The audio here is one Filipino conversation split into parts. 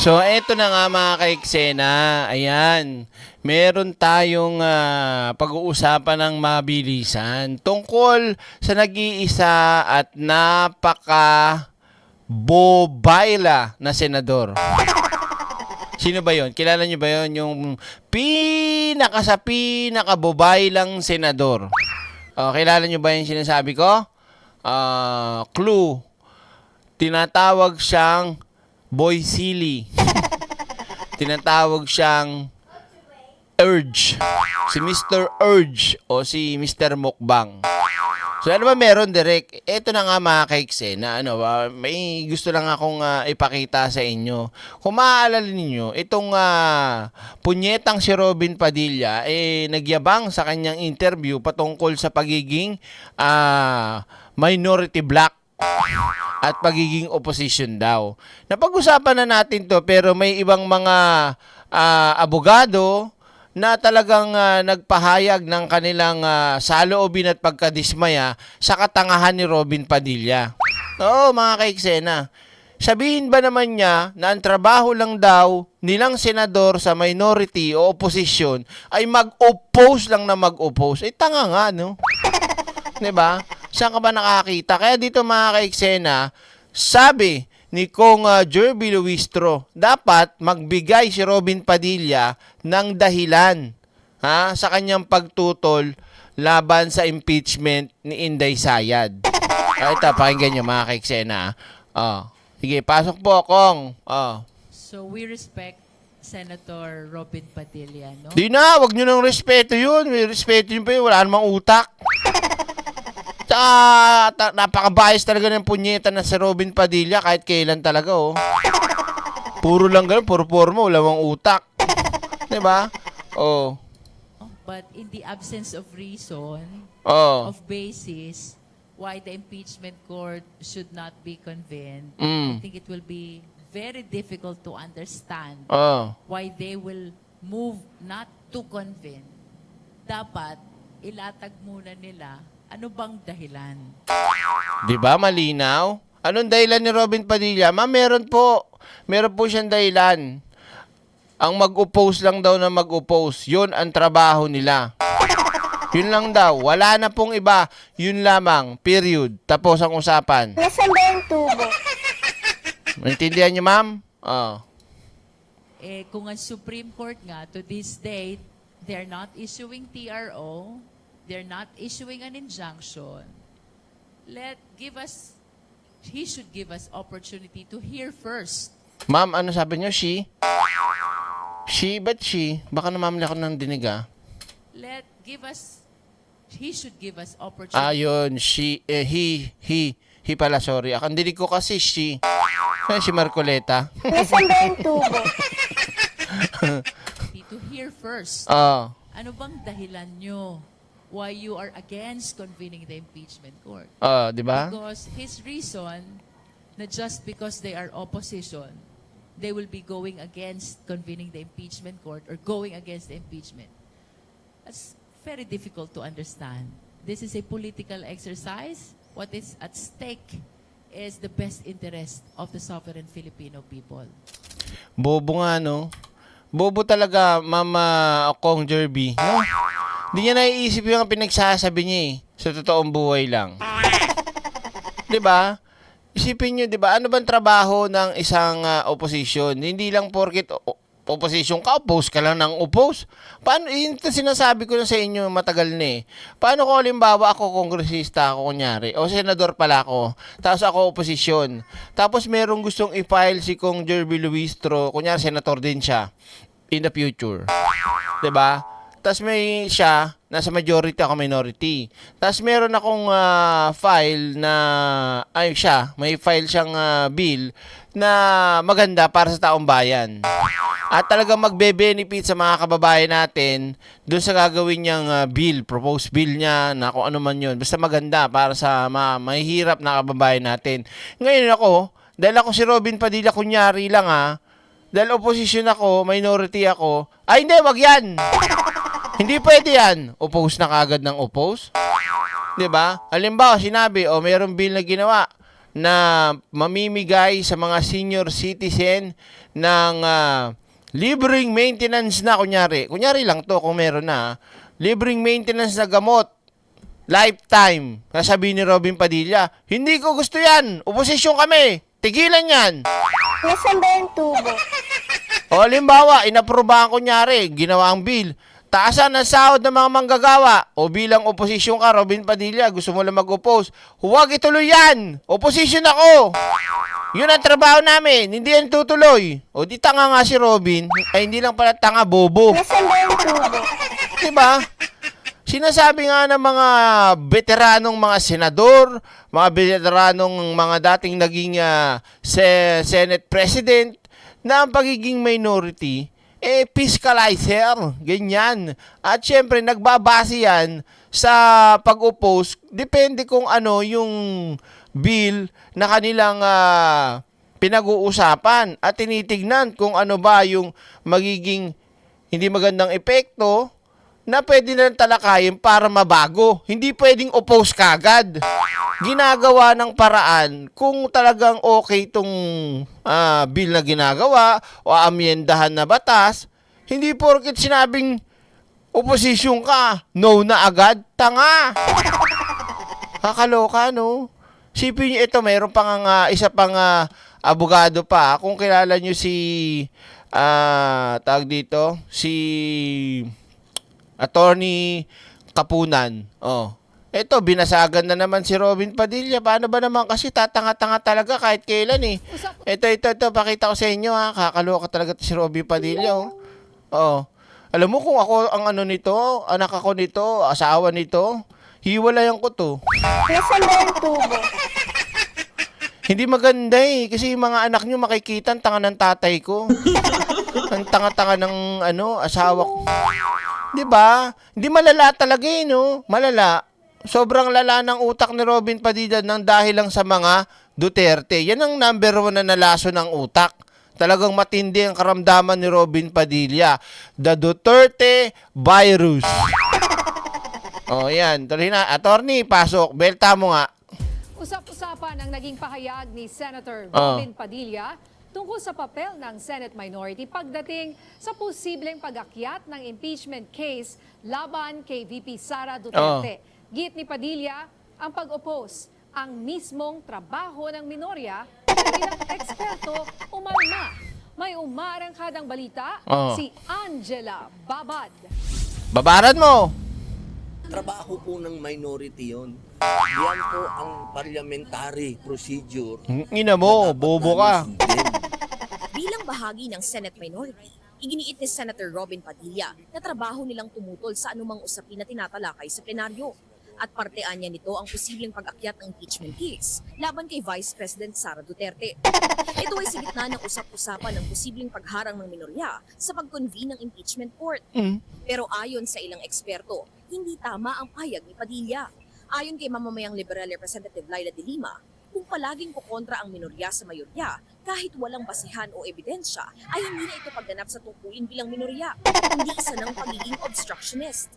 So, eto na nga mga kaiksena. Ayan. Meron tayong pag-uusapan ng mabilisan tungkol sa nag-iisa at napaka-bobayla na senador. Sino ba yon? Kilala niyo ba yon? Yung pinaka-bobaylang senador. Kilala niyo ba yung sinasabi ko? Clue. Tinatawag siyang Boy Silly. Tinatawag siyang Urge. Si Mr. Urge o si Mr. Mukbang. So ano ba meron, Direk? Ito na nga mga kaiksena, may gusto lang akong ipakita sa inyo. Kung maaalala ninyo, itong punyetang si Robin Padilla nagyabang sa kanyang interview patungkol sa pagiging minority black at pagiging opposition daw. Napag-usapan na natin to pero may ibang mga abogado na talagang nagpahayag ng kanilang saloobin at pagkadismaya sa katangahan ni Robin Padilla. Oo, mga kaiksena. Sabihin ba naman niya na ang trabaho lang daw nilang senador sa minority o opposition ay mag-oppose lang na mag-oppose? Tanga nga, no? 'Di ba? Saan ka ba nakakita? Kaya dito mga kaiksena, sabi ni Kong Jerby Luistro, dapat magbigay si Robin Padilla ng dahilan sa kanyang pagtutol laban sa impeachment ni Inday Sayad. Ito, pakinggan nyo mga kaiksena. Sige, pasok po, Kong. So we respect Senator Robin Padilla, no? Di na, wag nyo ng respeto yun. May respeto yun pa yun. Wala namang utak. Napaka-bias talaga ng punyeta na si Robin Padilla kahit kailan talaga, oh. Puro lang ganun, puro forma, wala mang utak. Diba? Oh. But in the absence of reason, Oh. of basis, why the impeachment court should not be convened, Mm. I think it will be very difficult to understand Oh. why they will move not to convene. Dapat ilatag muna nila ano bang dahilan. Di ba malinaw? Anong dahilan ni Robin Padilla? Meron po. Meron po siyang dahilan. Ang mag-oppose lang daw na mag-oppose. Yun ang trabaho nila. Yun lang daw. Wala na pong iba. Yun lamang. Period. Tapos ang usapan. Nasaan ba yung tubo? Maintindihan niyo, ma'am? Kung ang Supreme Court nga, to this date, they're not issuing TRO, they're not issuing an injunction, he should give us opportunity to hear first. Ma'am, ano sabi niyo? She? Ba't she? Baka namamali ako ng dinig, He should give us opportunity. Yun. She, he pala, sorry. Ang dinig ko kasi she. Si Marcoleta. Nasaan ba yung tubo? To hear first. Ano bang dahilan nyo why you are against convening the impeachment court? Di ba? Because his reason na just because they are opposition, they will be going against convening the impeachment court or going against the impeachment. That's very difficult to understand. This is a political exercise. What is at stake is the best interest of the sovereign Filipino people. Bobo nga, no? Bobo talaga, Mama Kong Jerby. No? Hindi niya naiisip yung pinagsasabi niya sa totoong buhay lang. 'Di ba? Isipin niyo, 'di ba? Ano bang trabaho ng isang opposition? Hindi lang porket opposition ka, oppose ka lang ng oppose. Paano, yun sinasabi ko na sa inyo matagal na Paano ko halimbawa ako kongresista ako kunyari, o senador pala ako, tapos ako opposition. Tapos merong gustong i-file si Kong Jerby Luistro, kunyari senator din siya in the future. 'Di ba? Tapos may siya, nasa majority ako minority. Tapos meron akong file na, may file siyang bill na maganda para sa taong bayan. At talagang magbe-benefit sa mga kababayan natin doon sa gagawin niyang bill, proposed bill niya, na kung ano man yun. Basta maganda para sa mahihirap na kababayan natin. Ngayon dahil ako si Robin Padilla, kunyari lang dahil opposition ako, minority ako, hindi, wag yan! Hindi pwede yan. Oppose na kagad ng oppose. 'Di ba? Halimbawa, sinabi, o mayroong bill na ginawa na mamimigay sa mga senior citizen ng libreng maintenance na, kunyari lang to kung meron na, libreng maintenance na gamot, lifetime. Sasabihin ni Robin Padilla, hindi ko gusto yan, oposisyon kami, tigilan yan. Nasaan ba yung tubo? O halimbawa, inaprobahan kunyari, ginawa ang bill, taasan ang sahod ng mga manggagawa. O bilang oposisyon ka, Robin Padilla, gusto mo lang mag-oppose. Huwag ituloy yan! Oposisyon ako! Yun ang trabaho namin, hindi yan tutuloy. O di tanga nga si Robin, ay hindi lang pala tanga, bobo. Nasaan ba yung tubo? Diba? Sinasabi nga ng mga veteranong mga senador, mga veteranong mga dating naging Senate President, na ang pagiging minority, fiscalizer, ganyan. At syempre, nagbabase yan sa pag-oppose, depende kung ano yung bill na kanilang pinag-uusapan at tinitignan kung ano ba yung magiging hindi magandang epekto na pwede na talakayin para mabago. Hindi pwedeng oppose kagad. Ginagawa ng paraan kung talagang okay itong bill na ginagawa o amyendahan na batas, hindi porket sinabing oposisyon ka, no na agad, tanga. Kakaloka, no? Sipin nyo ito, mayroon pang isa pang abogado pa. Kung kilala nyo si tawag dito, si Attorney Kapunan. Oh. Ito, binasagan na naman si Robin Padilla. Paano ba naman kasi tatanga-tanga talaga kahit kailan eh. Ito, pakita ko sa inyo ha. Kakaloka talaga si Robin Padilla. Oh. Oh. Alam mo kung ako ang ano nito, anak ako nito, asawa nito, hiwalayan ko to. Nasaan ba yung tubo? Hindi maganda eh. Kasi yung mga anak nyo makikita ang tanga ng tatay ko. Ang tanga-tanga ng asawa ko. Diba? Hindi malala talaga eh, no? Malala. Sobrang lala ng utak ni Robin Padilla nang dahil lang sa mga Duterte. Yan ang number 1 na nalaso ng utak. Talagang matindi ang karamdaman ni Robin Padilla. The Duterte virus. O, yan. Tuloy na. Attorney, pasok. Belta mo nga. Usap-usapan ang naging pahayag ni Senator Robin Padilla tungkol sa papel ng Senate minority pagdating sa posibleng pag-akyat ng impeachment case laban kay VP Sara Duterte. Git ni Padilla, ang pag-oppose ang mismong trabaho ng minorya bilang eksperto umalma. May umarangkadang balita, si Angela Babad. Babaran mo. Trabaho po ng minority yon. Yan po ang parliamentary procedure. Ina mo, bobo ka. Bilang bahagi ng Senate minority, iginiit ni Senator Robin Padilla na trabaho nilang tumutol sa anumang usapin na tinatalakay sa plenaryo. At partean niya nito ang posibleng pag-akyat ng impeachment case laban kay Vice President Sara Duterte. Ito ay sa gitna ng usap-usapan ng posibleng pagharang ng minorya sa pag-convene ng impeachment court. Pero ayon sa ilang eksperto, hindi tama ang payag ni Padilla. Ayon kay mamamayang Liberal Representative Laila de Lima, kung palaging kukontra ang minorya sa mayorya, kahit walang basihan o ebidensya, ay hindi na ito pagganap sa tungkulin bilang minorya, hindi isa ng pagiging obstructionist.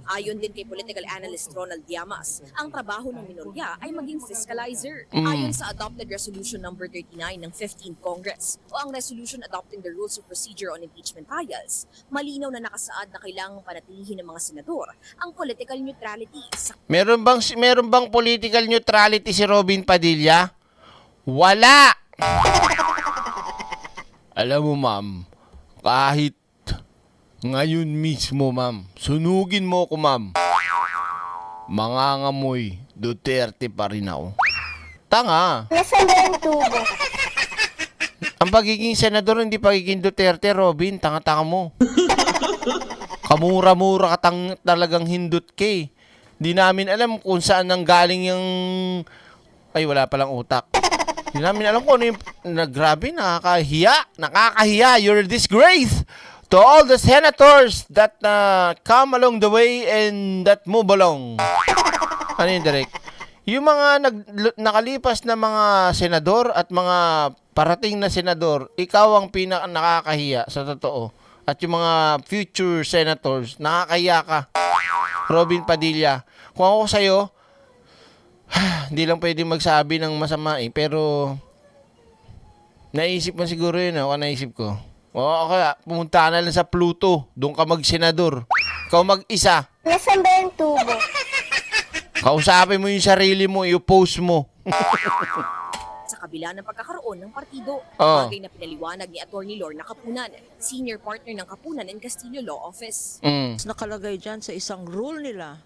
Ayon din kay political analyst Ronald Llamas, ang trabaho ng minorya ay maging fiscalizer. Ayon sa adopted resolution number 39 ng 15th Congress o ang resolution adopting the rules of procedure on impeachment trials, malinaw na nakasaad na kailangang panatilihin ng mga senador ang political neutrality sa Meron bang political neutrality si Robin Padilla? Wala. Alam mo, ma'am, kahit ngayon mismo, ma'am, sunugin mo ko, ma'am, mangangamoy, Duterte pa rin ako. Tanga. Nasaan ba yung tubo? Ang pagiging senador, hindi pagiging Duterte, Robin. Tanga-tanga mo. Kamura-mura ka talagang hindut kay. Di namin alam kung saan nang galing yung... Ay, wala palang utak. Di namin alam kung ano yung... Grabe, nakakahiya. You're a disgrace to all the senators that come along the way and that move along. Ano yun, Direk? Yung mga nakalipas na mga senador at mga parating na senador, ikaw ang nakakahiya sa totoo. At yung mga future senators, nakakahiya ka. Robin Padilla. Kung ako sa'yo, Hindi lang pwede magsabi ng masama pero naisip mo siguro yun, ako naisip ko. O kaya, pumunta ka na lang sa Pluto, doon ka mag-senador. Ikaw mag-isa, Nasaan ba yung tubo? kausapin mo yung sarili mo, i-post mo. Sa kabila ng pagkakaroon ng partido, Oh. bagay na pinaliwanag ni Atty. Lorna Kapunan, senior partner ng Kapunan and Castillo Law Office. Nakalagay dyan sa isang rule nila,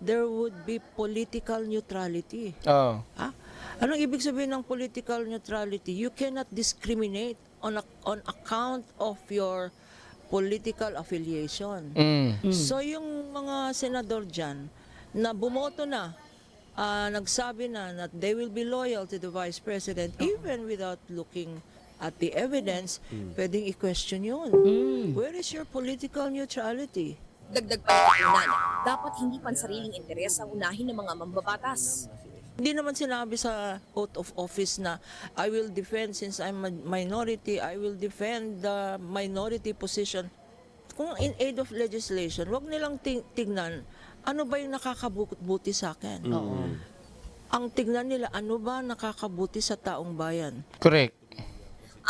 there would be political neutrality. Oh. Ha? Anong ibig sabihin ng political neutrality? You cannot discriminate on account of your political affiliation. So yung mga senador dyan na bumoto na, nagsabi na that they will be loyal to the Vice President even without looking at the evidence, pwedeng i-question yun. Where is your political neutrality? Dagdag pa ni Kapunan, dapat hindi pansariling interes ang unahin ng mga mambabatas. Hindi naman sinabi sa oath of office na I will defend since I'm a minority, I will defend the minority position. Kung in aid of legislation, wag nilang tignan ano ba yung nakakabuti sa akin. Ang tignan nila, ano ba nakakabuti sa taong bayan. Correct.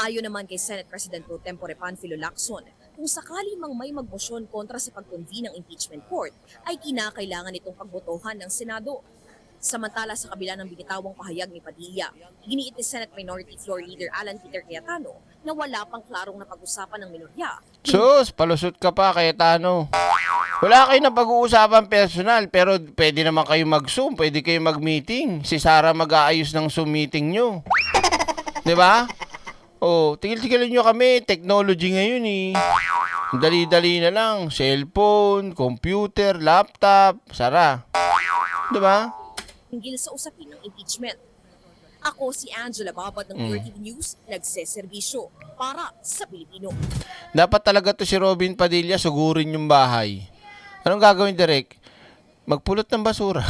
Ayon naman kay Senate President Pro Tempore Panfilo Lacson, kung sakali mang may magmosyon kontra sa pag-convene ng impeachment court, ay kinakailangan itong pagbotohan ng Senado. Samantala sa kabila ng binitawang pahayag ni Padilla, iginiit ni Senate Minority Floor Leader Alan Peter Cayetano na wala pang klarong napag-usapan ng minorya. Sus, palusot ka pa, Cayetano. Wala kayo na pag-uusapan personal, pero pwede naman kayo mag-Zoom, pwede kayo mag-meeting. Si Sarah mag-aayos ng Zoom meeting nyo. 'Di ba? Oh, tigil-tigilin nyo kami, technology ngayon eh. Dali-dali na lang, cellphone, computer, laptop, Sara. 'Di ba? Hinggil sa usapin ng impeachment. Ako si Angela Babad ng Pure TV News, nagseserbisyo para sa Pilipino. Dapat talaga to si Robin Padilla, sugurin yung bahay. Anong gagawin, Direk? Magpulot ng basura.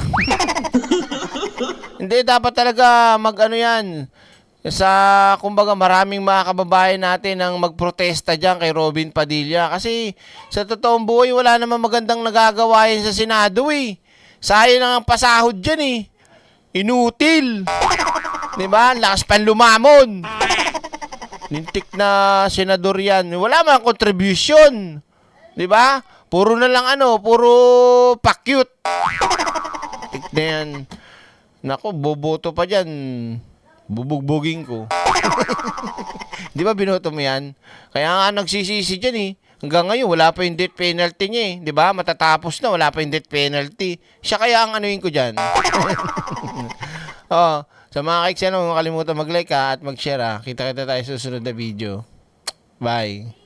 Hindi, dapat talaga mag-ano yan. Kumbaga maraming mga kababayan natin ang magprotesta dyan kay Robin Padilla. Kasi sa totoong buhay, wala namang magandang nagagawa yan sa Senado eh. Sayang lang ang pasahod dyan eh. Inutil. Diba? Lakas pan lumamon. Lintik na senador yan. Wala mang contribution. Diba? Puro na lang puro pakyut. Tik na yan. Nako, boboto pa dyan. Bubugbugin ko. Di ba binoto mo yan? Kaya nga nagsisisi dyan eh. Hanggang ngayon, wala pa yung death penalty niya eh. Di ba? Matatapos na, wala pa yung death penalty. Siya kaya ang anuin ko dyan. Oh, sa mga kaiks, huwag kalimutan mag-like at mag-share. Kita-kita tayo sa susunod na video. Bye.